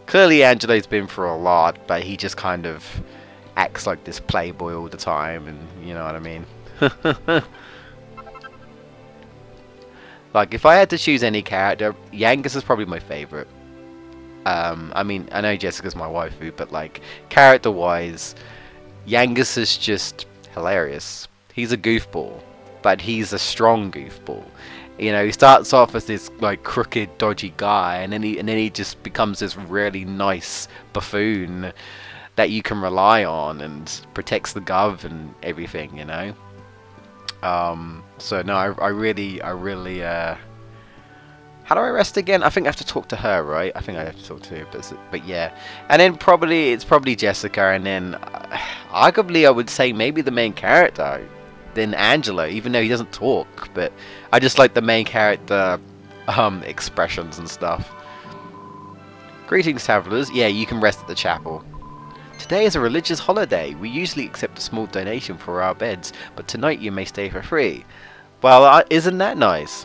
Clearly Angelo's been through a lot, but he just kind of acts like this playboy all the time, and you know what I mean. Like, if I had to choose any character, Yangus is probably my favorite. I mean, I know Jessica's my waifu, but like, character-wise, Yangus is just hilarious. He's a goofball, but he's a strong goofball. You know, he starts off as this like crooked, dodgy guy, and then he just becomes this really nice buffoon that you can rely on and protects the gov and everything, you know. So no, I really how do I rest again? I think I have to talk to her, right? I think I have to talk to her, but yeah. And then it's probably Jessica, and then arguably I would say maybe the main character, then Angelo, even though he doesn't talk, but I just like the main character expressions and stuff. Greetings, travelers. Yeah, you can rest at the chapel. Today is a religious holiday. We usually accept a small donation for our beds, but tonight you may stay for free. Well, isn't that nice?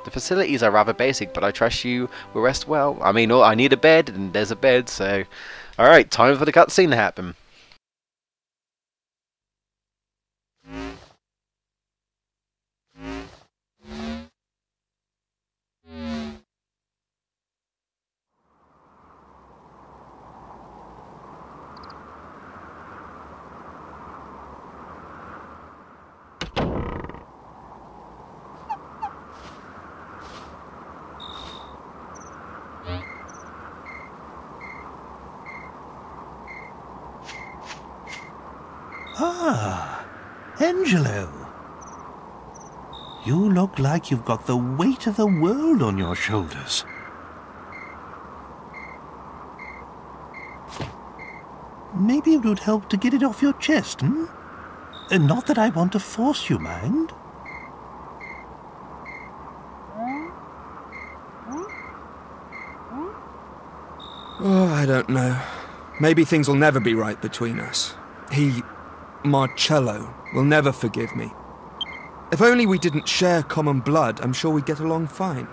The facilities are rather basic, but I trust you will rest well. I mean, I need a bed, and there's a bed, so... Alright, time for the cutscene to happen. Ah, Angelo. You look like you've got the weight of the world on your shoulders. Maybe it would help to get it off your chest, hmm? Not that I want to force you, mind. Oh, I don't know. Maybe things will never be right between us. Marcello, will never forgive me. If only we didn't share common blood, I'm sure we'd get along fine.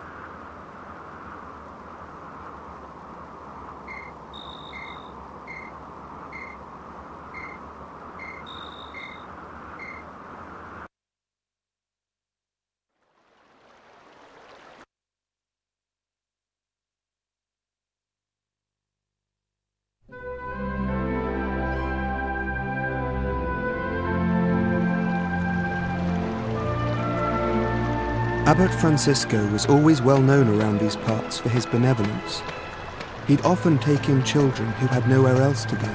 Abbot Francisco was always well known around these parts for his benevolence. He'd often take in children who had nowhere else to go.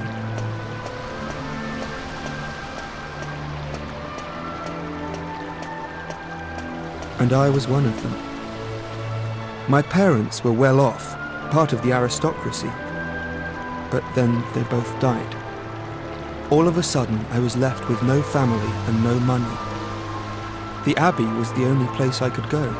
And I was one of them. My parents were well off, part of the aristocracy, but then they both died. All of a sudden, I was left with no family and no money. The Abbey was the only place I could go.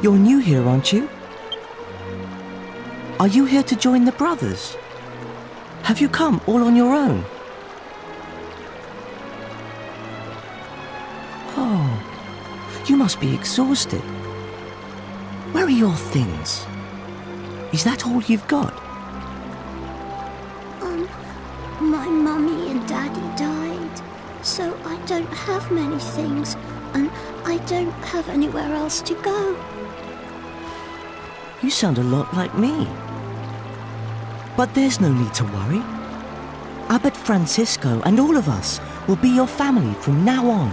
You're new here, aren't you? Are you here to join the brothers? Have you come all on your own? You must be exhausted. Where are your things? Is that all you've got? My mummy and daddy died, so I don't have many things, and I don't have anywhere else to go. You sound a lot like me. But there's no need to worry. Abbot Francisco and all of us will be your family from now on.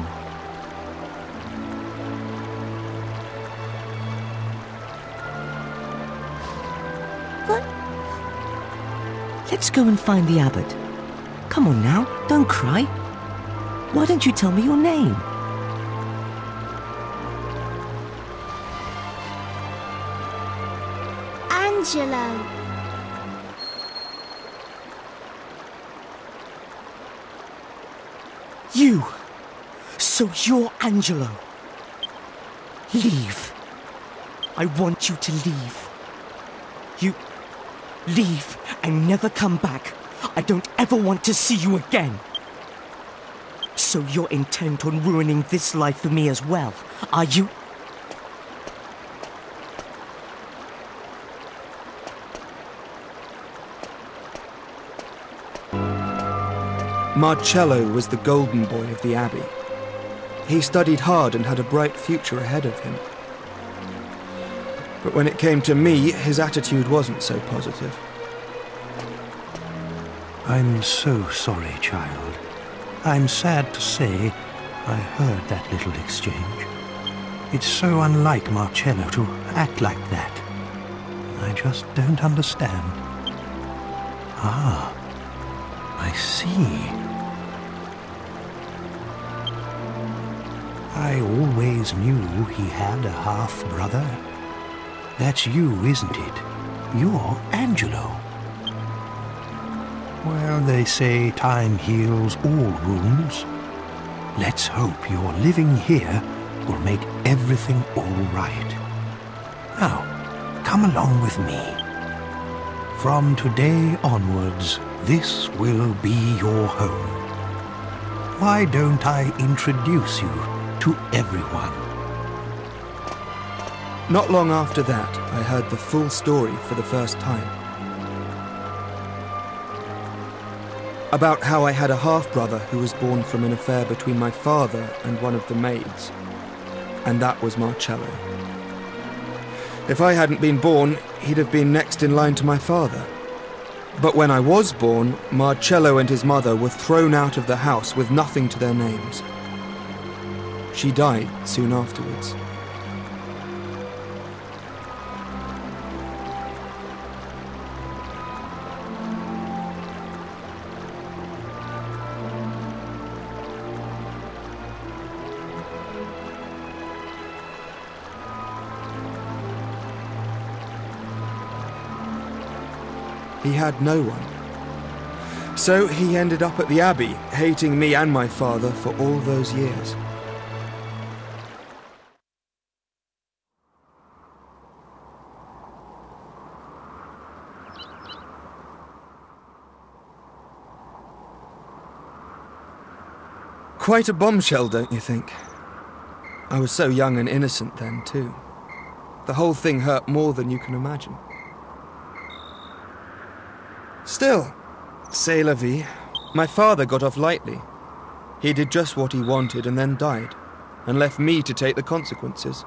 What? Let's go and find the abbot. Come on now, don't cry. Why don't you tell me your name? Angelo. You! So you're Angelo. Leave. I want you to leave. You leave and never come back. I don't ever want to see you again. So you're intent on ruining this life for me as well, are you? Marcello was the golden boy of the Abbey. He studied hard and had a bright future ahead of him. But when it came to me, his attitude wasn't so positive. I'm so sorry, child. I'm sad to say I heard that little exchange. It's so unlike Marcello to act like that. I just don't understand. Ah, I see. I always knew he had a half-brother. That's you, isn't it? You're Angelo. Well, they say time heals all wounds. Let's hope your living here will make everything all right. Now, come along with me. From today onwards, this will be your home. Why don't I introduce you to everyone? Not long after that, I heard the full story for the first time. About how I had a half-brother who was born from an affair between my father and one of the maids. And that was Marcello. If I hadn't been born, he'd have been next in line to my father. But when I was born, Marcello and his mother were thrown out of the house with nothing to their names. She died soon afterwards. He had no one. So he ended up at the Abbey, hating me and my father for all those years. Quite a bombshell, don't you think? I was so young and innocent then, too. The whole thing hurt more than you can imagine. Still, c'est la vie. My father got off lightly. He did just what he wanted and then died, and left me to take the consequences.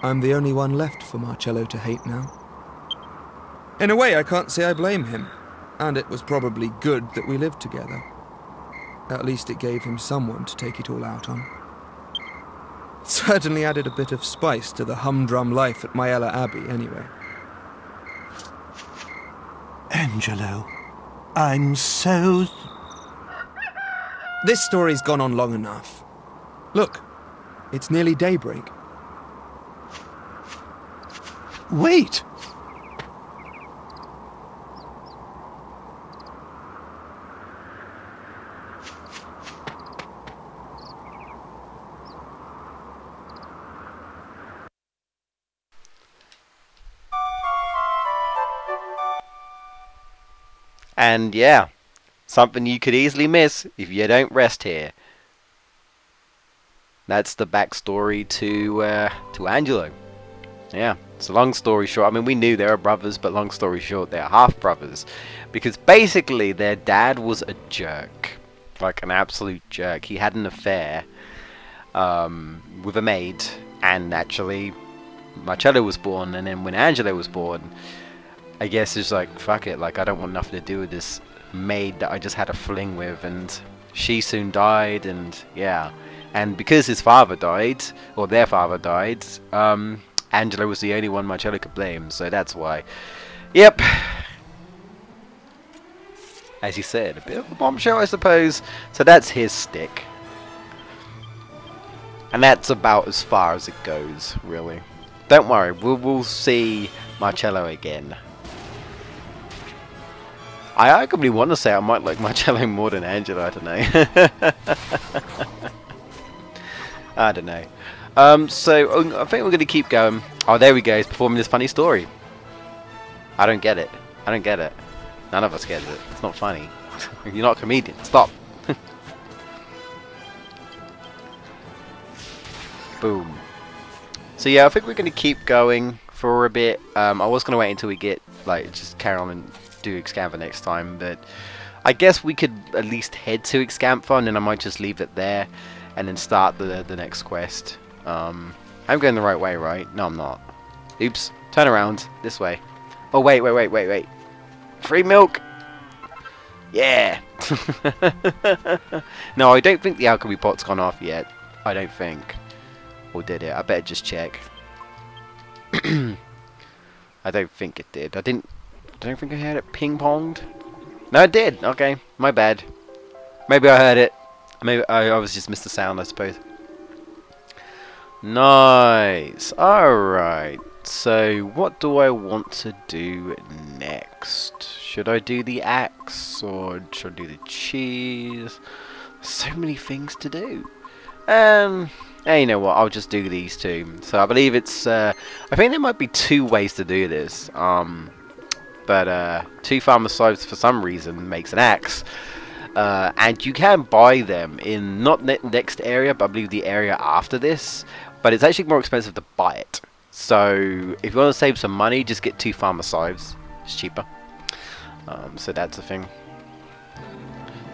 I'm the only one left for Marcello to hate now. In a way, I can't say I blame him, and it was probably good that we lived together. At least it gave him someone to take it all out on. It certainly added a bit of spice to the humdrum life at Myella Abbey, anyway. Angelo, I'm so... This story's gone on long enough. Look, it's nearly daybreak. Wait! And yeah, something you could easily miss if you don't rest here. That's the backstory to Angelo. Yeah, it's a long story short. I mean, we knew they were brothers, but long story short, they're half brothers, because basically their dad was a jerk, like an absolute jerk. He had an affair with a maid, and actually Marcello was born, and then when Angelo was born, I guess it's like, fuck it, like I don't want nothing to do with this maid that I just had a fling with, and she soon died, and yeah. And because his father died, or their father died, Angelo was the only one Marcello could blame, so that's why. Yep. As you said, a bit of a bombshell, I suppose. So that's his stick. And that's about as far as it goes, really. Don't worry, we'll see Marcello again. I arguably want to say I might like Marcello more than Angelo, I don't know. I don't know. So I think we're going to keep going. Oh, there we go. He's performing this funny story. I don't get it. I don't get it. None of us get it. It's not funny. You're not a comedian. Stop. Boom. So yeah, I think we're going to keep going for a bit. I was going to wait until we get, like, just carry on and do Excampa next time, but I guess we could at least head to Excampa, and then I might just leave it there and then start the next quest. I'm going the right way, right? No, I'm not. Oops. Turn around. This way. Oh, wait. Free milk! Yeah! No, I don't think the alchemy pot's gone off yet. I don't think. Or did it? I better just check. I don't think it did. I don't think I had it ping-ponged. No, it did! Okay. My bad. Maybe I heard it. Maybe I was just missed the sound, I suppose. Nice. Alright. So, what do I want to do next? Should I do the axe? Or should I do the cheese? So many things to do. Hey, you know what? I'll just do these two. So, I believe it's... I think there might be two ways to do this. But 2 farmer scythes for some reason makes an axe. And you can buy them in not next area, but I believe the area after this. But it's actually more expensive to buy it. So if you want to save some money, just get 2 farmer scythes. It's cheaper. So that's a thing.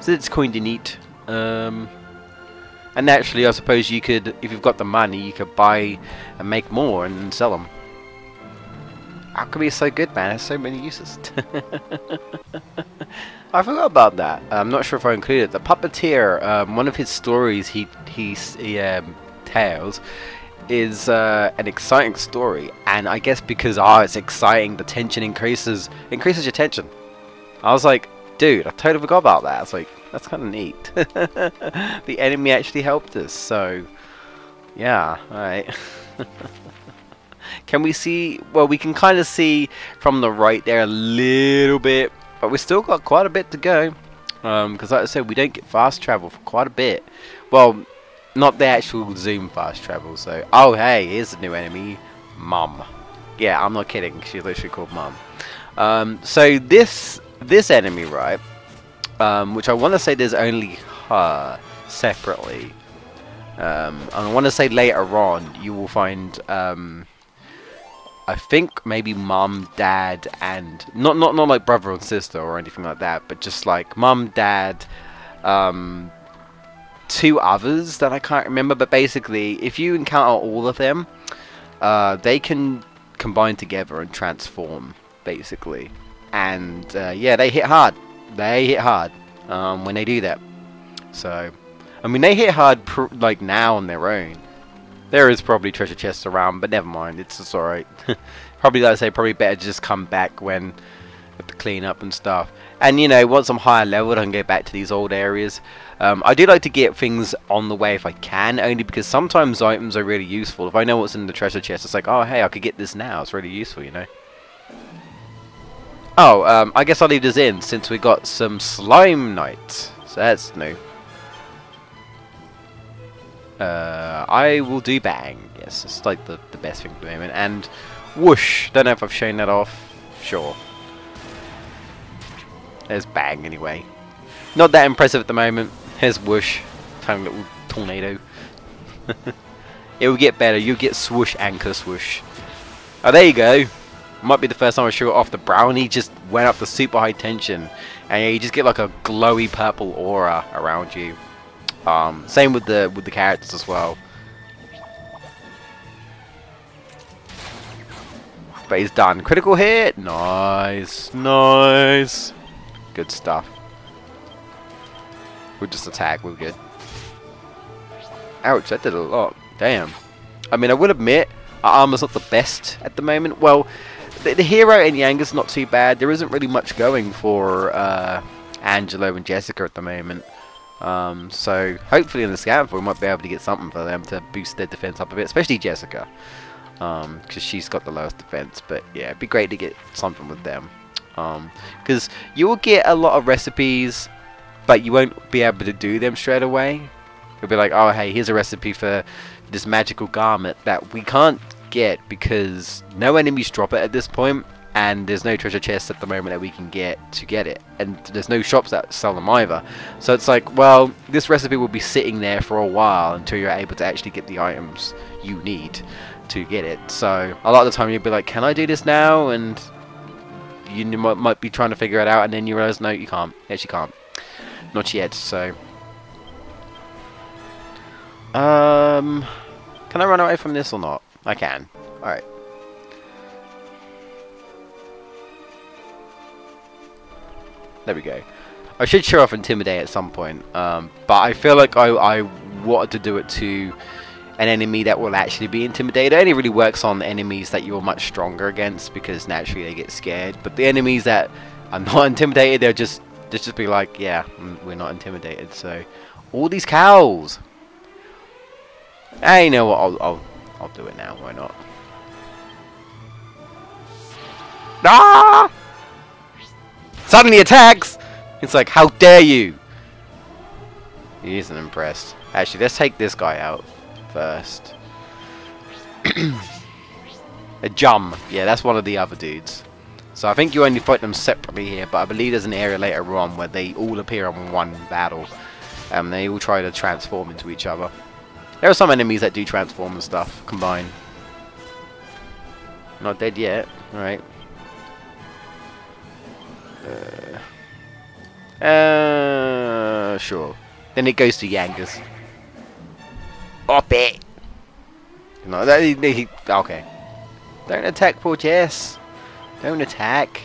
So it's kind of neat. And naturally, I suppose you could, if you've got the money, you could buy and make more and sell them. Alchemy is so good, man. It has so many uses. I forgot about that. I'm not sure if I included it. The Puppeteer, one of his stories he tells is an exciting story, and I guess because it's exciting, the tension increases your tension. I was like, dude, I totally forgot about that. I was like, that's kind of neat. The enemy actually helped us, so yeah, alright. Can we see? Well, we can kind of see from the right there a little bit, but we've still got quite a bit to go. Because like I said, we don't get fast travel for quite a bit. Well, not the actual zoom fast travel. So, oh hey, here's a new enemy, Mum. Yeah, I'm not kidding. She's literally called Mum. So this enemy, right? Which I want to say there's only her separately. And I want to say later on you will find I think maybe Mum, Dad, and not like brother and sister or anything like that, but just like Mum, Dad, 2 others that I can't remember. But basically, if you encounter all of them, they can combine together and transform, basically. And yeah, they hit hard. They hit hard when they do that. So, I mean, they hit hard like now on their own. There is probably treasure chests around, but never mind. It's just alright. Probably, like I say, probably better to just come back when have to clean up and stuff. And you know, once I'm higher leveled, I can go back to these old areas. I do like to get things on the way if I can, only because sometimes items are really useful. If I know what's in the treasure chest, it's like, oh hey, I could get this now. It's really useful, you know. Oh, I guess I'll leave this in since we got some slime knights. So that's new. I will do bang. Yes, it's like the best thing at the moment. And whoosh. Don't know if I've shown that off. Sure. There's bang anyway. Not that impressive at the moment. There's whoosh. Tiny little tornado. It will get better. You'll get swoosh, anchor, swoosh. Oh, there you go. Might be the first time I show it off. The brownie just went up to super high tension. And yeah, you just get like a glowy purple aura around you. Same with the characters as well. But he's done. Critical hit. Nice. Nice. Good stuff. We'll just attack. We're good. Ouch, that did a lot. Damn. I mean, I will admit, our armor's not the best at the moment. Well, the hero and Yanga's not too bad. There isn't really much going for Angelo and Jessica at the moment. So, hopefully in the scan we might be able to get something for them to boost their defense up a bit. Especially Jessica. Because she's got the lowest defense. But yeah, it'd be great to get something with them. Because you will get a lot of recipes, but you won't be able to do them straight away. It'll be like, oh hey, here's a recipe for this magical garment that we can't get because no enemies drop it at this point, and there's no treasure chests at the moment that we can get to get it, and there's no shops that sell them either. So it's like, well, this recipe will be sitting there for a while until you're able to actually get the items you need to get it. So a lot of the time you'll be like, can I do this now? And you might be trying to figure it out, and then you realize, no, you can't. You actually can't. Not yet. So can I run away from this or not? I can. Alright. There we go. I should show off Intimidate at some point. But I feel like I wanted to do it to an enemy that will actually be intimidated. It only really works on enemies that you're much stronger against, because naturally they get scared. But the enemies that are not intimidated, they'll just be like, yeah, we're not intimidated. So, all these cows. You know what? I'll do it now. Why not? Ah! Suddenly attacks. It's like, how dare you? He isn't impressed. Actually, let's take this guy out first. A Jum. Yeah, that's one of the other dudes. So I think you only fight them separately here, but I believe there's an area later on where they all appear in one battle. They all try to transform into each other. There are some enemies that do transform and stuff, combine. Not dead yet. Alright. Sure. Then it goes to Yangas. Up it! No, okay. Don't attack poor Jess. Don't attack.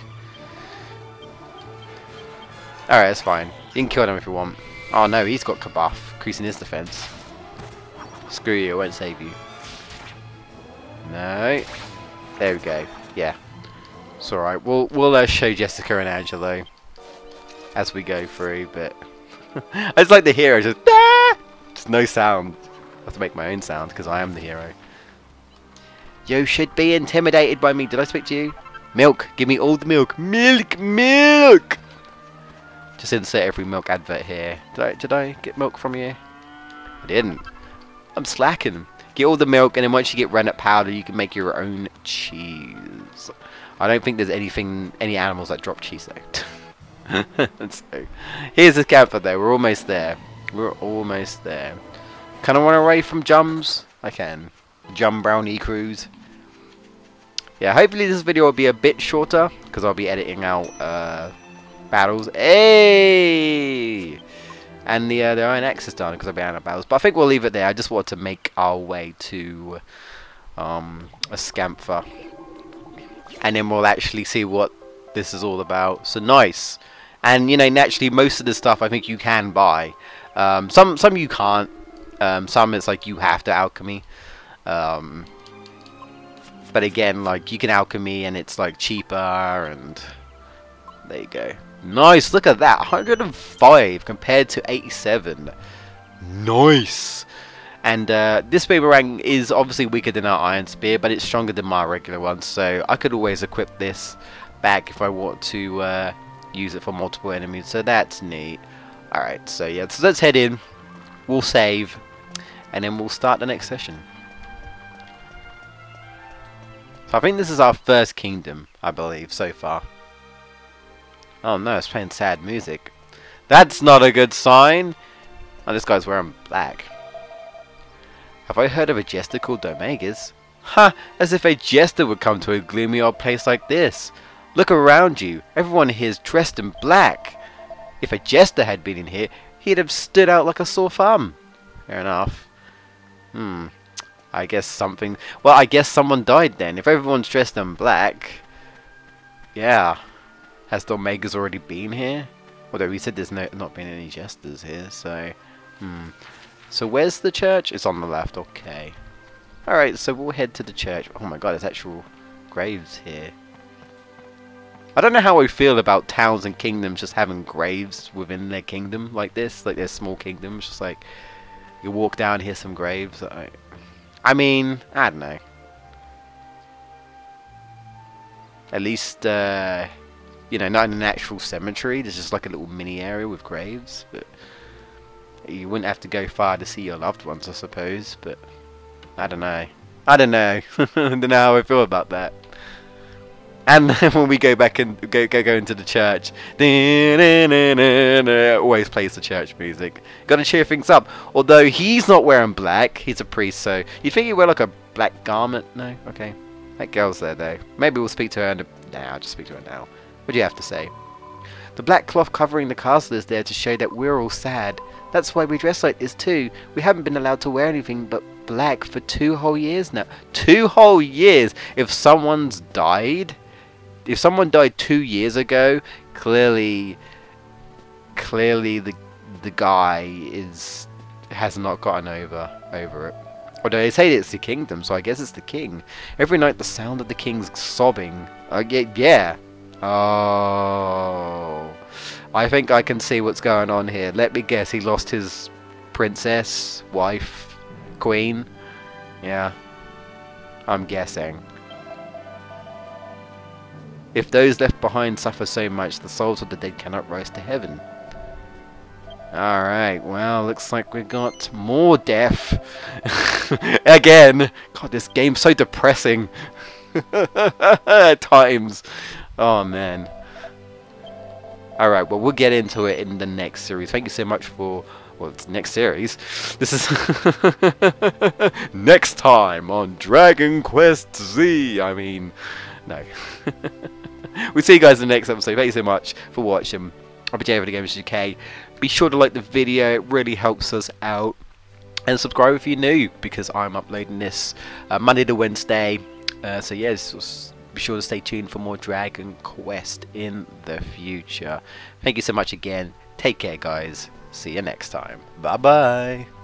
Alright, that's fine. You can kill him if you want. Oh no, he's got Kabuff, increasing his defense. Screw you, I won't save you. No. There we go. Yeah. It's alright. We'll show Jessica and Angelo as we go through, but I just like the hero, just ah! Just no sound. I have to make my own sound because I am the hero. You should be intimidated by me. Did I speak to you? Milk. Give me all the milk. Milk, milk. Just insert every milk advert here. Did I get milk from you? I didn't. I'm slacking. Get all the milk, and then once you get rennet powder, you can make your own cheese. I don't think there's any animals that drop cheese though. So, here's the camper though. We're almost there. We're almost there. Can I run away from Jums? I can. Jum Brownie Cruise. Yeah, hopefully this video will be a bit shorter, because I'll be editing out battles. Hey! And the Iron Axe is done because I've been out of battles. But I think we'll leave it there. I just wanted to make our way to a Scamper. And then we'll actually see what this is all about. So nice. And, you know, naturally, most of the stuff I think you can buy. Some you can't. Some it's like you have to alchemy. But again, like, you can alchemy and it's like cheaper, and there you go. Nice, look at that, 105 compared to 87. Nice. And this boomerang is obviously weaker than our iron spear, but it's stronger than my regular one, so I could always equip this back if I want to use it for multiple enemies, so that's neat. Alright, so yeah, so let's head in, we'll save, and then we'll start the next session. So I think this is our first kingdom, I believe, so far. Oh no, it's playing sad music. That's not a good sign. Oh, this guy's wearing black. Have I heard of a jester called Omegas? Ha! As if a jester would come to a gloomy old place like this. Look around you. Everyone here is dressed in black. If a jester had been in here, he'd have stood out like a sore thumb. Fair enough. I guess something... Well, I guess someone died then. If everyone's dressed in black... Yeah. Has the Omegas already been here? Although we said there's not been any jesters here, so... So where's the church? It's on the left, okay. Alright, so we'll head to the church. Oh my god, there's actual graves here. I don't know how I feel about towns and kingdoms just having graves within their kingdom like this. Like their small kingdoms, just like... You walk down, here's some graves. I mean, I don't know. At least, you know, not in an actual cemetery. There's just like a little mini area with graves. But you wouldn't have to go far to see your loved ones, I suppose. But I don't know. I don't know. I don't know how I feel about that. And then when we go back and go into the church, always plays the church music. Gotta cheer things up. Although he's not wearing black, he's a priest, so you think he'd wear like a black garment? No? Okay. That girl's there though. Maybe we'll speak to her now. I'll just speak to her now. What do you have to say? The black cloth covering the castle is there to show that we're all sad. That's why we dress like this too. We haven't been allowed to wear anything but black for 2 whole years now. 2 whole years! If someone's died... If someone died 2 years ago, clearly the guy has not gotten over it. Although they say it's the kingdom, so I guess it's the king. Every night the sound of the king's sobbing. Yeah. Oh, I think I can see what's going on here. Let me guess, he lost his princess, wife, queen. Yeah, I'm guessing. If those left behind suffer so much, the souls of the dead cannot rise to heaven. Alright, well, looks like we got more death. Again! God, this game's so depressing. At times. Oh, man. Alright, well, we'll get into it in the next series. Thank you so much for... Well, it's next series. This is... next time on Dragon Quest Z. I mean... No. We'll see you guys in the next episode. Thank you so much for watching. I'll be Jay for the GamebustersUK. Be sure to like the video. It really helps us out. And subscribe if you're new, because I'm uploading this Monday to Wednesday. So yes, be sure to stay tuned for more Dragon Quest in the future. Thank you so much again. Take care, guys. See you next time. Bye-bye.